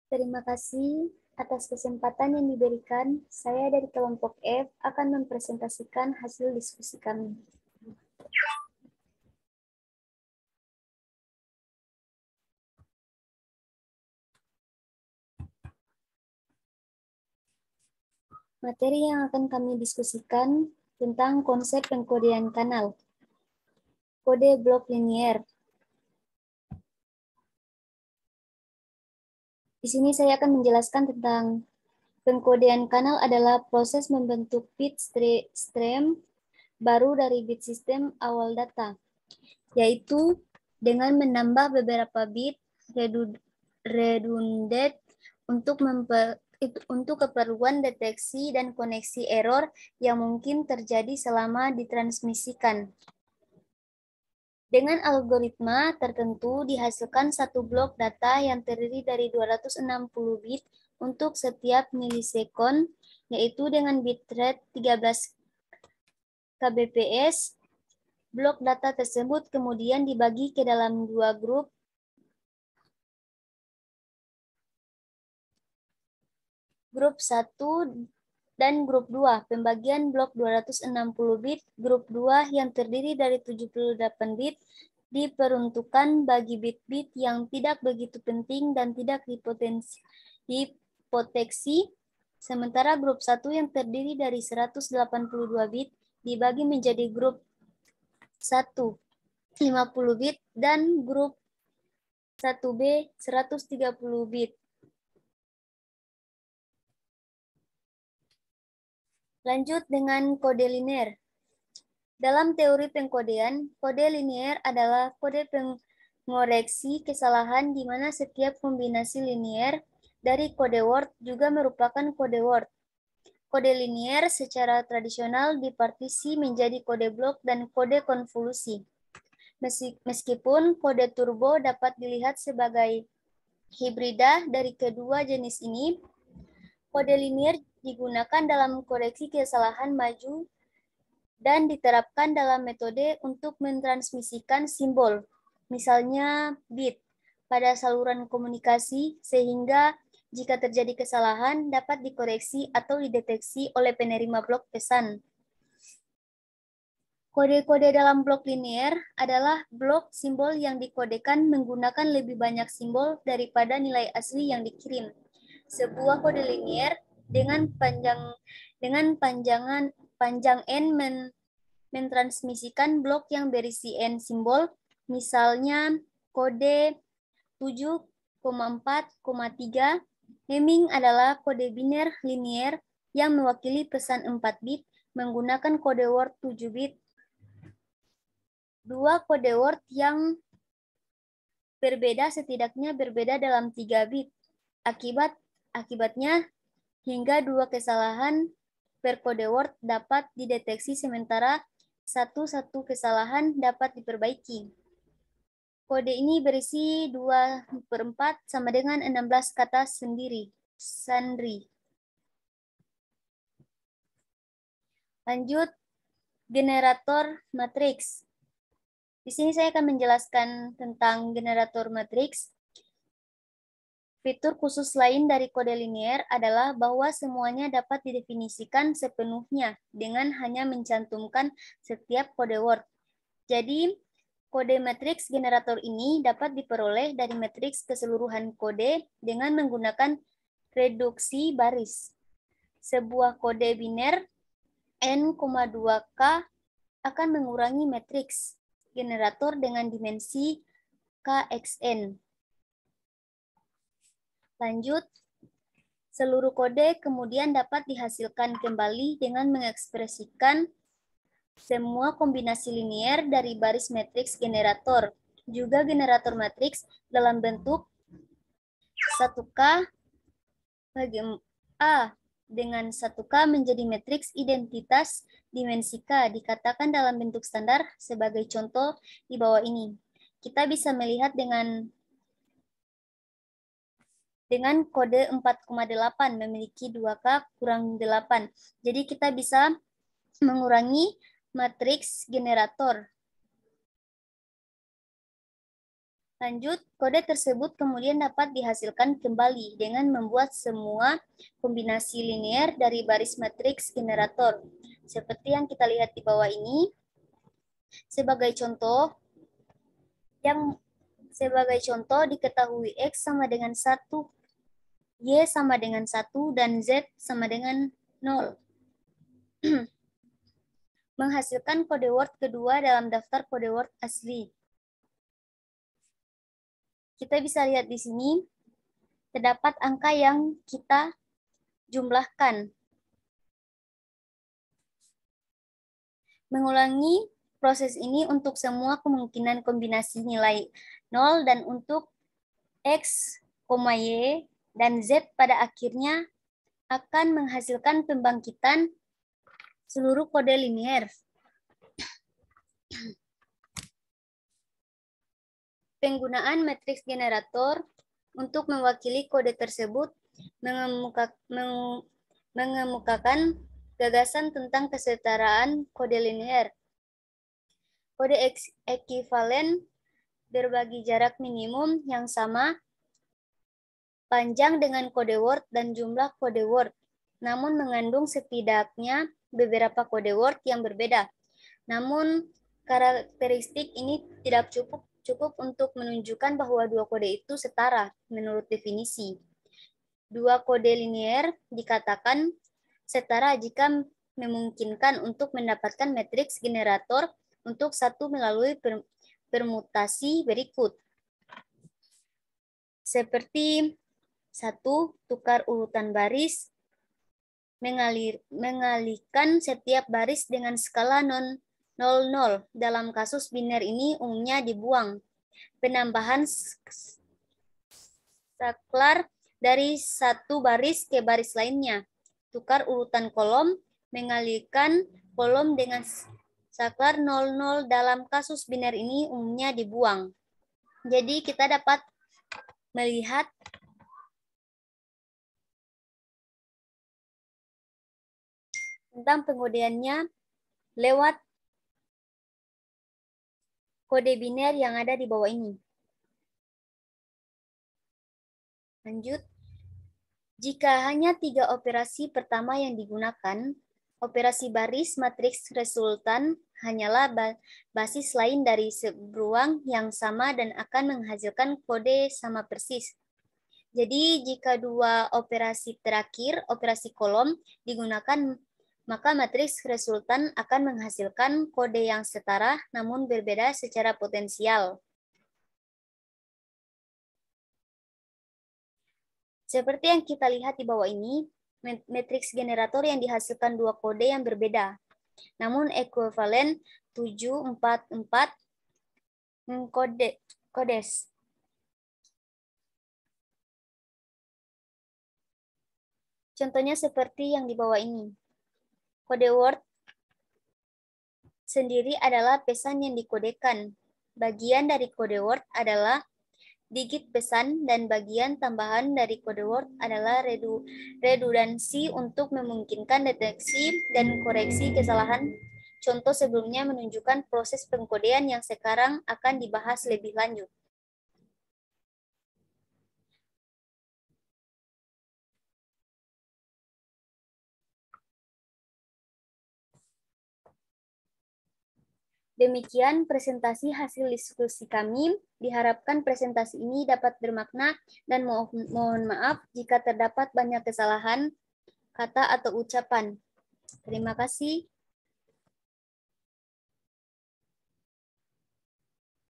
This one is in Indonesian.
Terima kasih atas kesempatan yang diberikan. Saya dari kelompok F akan mempresentasikan hasil diskusi kami. Materi yang akan kami diskusikan tentang konsep pengkodean kanal. Kode blok linier. Di sini saya akan menjelaskan tentang pengkodean kanal adalah proses membentuk bit stream baru dari bit sistem awal data, yaitu dengan menambah beberapa bit redundant untuk keperluan deteksi dan koneksi error yang mungkin terjadi selama ditransmisikan. Dengan algoritma tertentu dihasilkan satu blok data yang terdiri dari 260 bit untuk setiap milisekon, yaitu dengan bitrate 13 kbps. Blok data tersebut kemudian dibagi ke dalam dua grup. Grup 1 dan grup 2. Pembagian blok 260 bit, grup 2 yang terdiri dari 78 bit diperuntukkan bagi bit-bit yang tidak begitu penting dan tidak dipoteksi, sementara grup 1 yang terdiri dari 182 bit dibagi menjadi grup 1 50 bit dan grup 1B 130 bit. Lanjut dengan kode linear. Dalam teori pengkodean, kode linear adalah kode pengoreksi kesalahan di mana setiap kombinasi linear dari kode word juga merupakan kode word. Kode linear secara tradisional dipartisi menjadi kode blok dan kode konvolusi. Meskipun kode turbo dapat dilihat sebagai hibrida dari kedua jenis ini, kode linear digunakan dalam koreksi kesalahan maju dan diterapkan dalam metode untuk mentransmisikan simbol, misalnya bit, pada saluran komunikasi sehingga jika terjadi kesalahan dapat dikoreksi atau dideteksi oleh penerima blok pesan. Kode-kode dalam blok linear adalah blok simbol yang dikodekan menggunakan lebih banyak simbol daripada nilai asli yang dikirim. Sebuah kode linear dengan panjang n mentransmisikan blok yang berisi n simbol, misalnya kode 7,4,3. Naming adalah kode biner linear yang mewakili pesan 4 bit menggunakan kode word 7 bit. Dua kode word yang berbeda setidaknya berbeda dalam 3 bit. Akibatnya, hingga dua kesalahan per kode word dapat dideteksi sementara satu kesalahan dapat diperbaiki. Kode ini berisi 2/4 sama dengan 16 kata sandri. Lanjut, generator matriks. Di sini saya akan menjelaskan tentang generator matriks. Fitur khusus lain dari kode linear adalah bahwa semuanya dapat didefinisikan sepenuhnya dengan hanya mencantumkan setiap kode word. Jadi, kode matriks generator ini dapat diperoleh dari matriks keseluruhan kode dengan menggunakan reduksi baris. Sebuah kode biner n,2k akan mengurangi matriks generator dengan dimensi kxn. Lanjut, seluruh kode kemudian dapat dihasilkan kembali dengan mengekspresikan semua kombinasi linear dari baris matriks generator. Juga generator matriks dalam bentuk 1K bagi A dengan 1K menjadi matriks identitas dimensi K dikatakan dalam bentuk standar sebagai contoh di bawah ini. Kita bisa melihat dengan kode 4,8 memiliki 2K kurang 8. Jadi kita bisa mengurangi matriks generator. Lanjut, kode tersebut kemudian dapat dihasilkan kembali dengan membuat semua kombinasi linear dari baris matriks generator. Seperti yang kita lihat di bawah ini. Sebagai contoh, diketahui X sama dengan 1, Y sama dengan 1, dan Z sama dengan 0. Menghasilkan kode word kedua dalam daftar kode word asli. Kita bisa lihat di sini, terdapat angka yang kita jumlahkan. Mengulangi proses ini untuk semua kemungkinan kombinasi nilai 0 dan untuk X, Y, dan Z pada akhirnya akan menghasilkan pembangkitan seluruh kode linear. Penggunaan matriks generator untuk mewakili kode tersebut mengemukakan gagasan tentang kesetaraan kode linear. Kode ekivalen berbagi jarak minimum yang sama, panjang dengan kode word dan jumlah kode word, namun mengandung setidaknya beberapa kode word yang berbeda. Namun, karakteristik ini tidak cukup untuk menunjukkan bahwa dua kode itu setara menurut definisi. Dua kode linear dikatakan setara jika memungkinkan untuk mendapatkan matriks generator untuk satu melalui permutasi berikut. Seperti 1. Tukar urutan baris, mengalihkan setiap baris dengan skala non 00. Dalam kasus biner ini umumnya dibuang. Penambahan saklar dari satu baris ke baris lainnya. Tukar urutan kolom, mengalihkan kolom dengan saklar 00. Dalam kasus biner ini umumnya dibuang. Jadi kita dapat melihat tentang pengodeannya lewat kode biner yang ada di bawah ini. Lanjut. Jika hanya 3 operasi pertama yang digunakan, operasi baris matriks resultan hanyalah basis lain dari beruang yang sama dan akan menghasilkan kode sama persis. Jadi jika 2 operasi terakhir, operasi kolom, digunakan, maka matriks resultan akan menghasilkan kode yang setara namun berbeda secara potensial. Seperti yang kita lihat di bawah ini, matriks generator yang dihasilkan 2 kode yang berbeda, namun ekuivalen 744 kodes. Contohnya seperti yang di bawah ini. Kode word sendiri adalah pesan yang dikodekan. Bagian dari kode word adalah digit pesan dan bagian tambahan dari kode word adalah redundansi untuk memungkinkan deteksi dan koreksi kesalahan. Contoh sebelumnya menunjukkan proses pengkodean yang sekarang akan dibahas lebih lanjut. Demikian presentasi hasil diskusi kami. Diharapkan presentasi ini dapat bermakna dan mohon maaf jika terdapat banyak kesalahan kata atau ucapan. Terima kasih.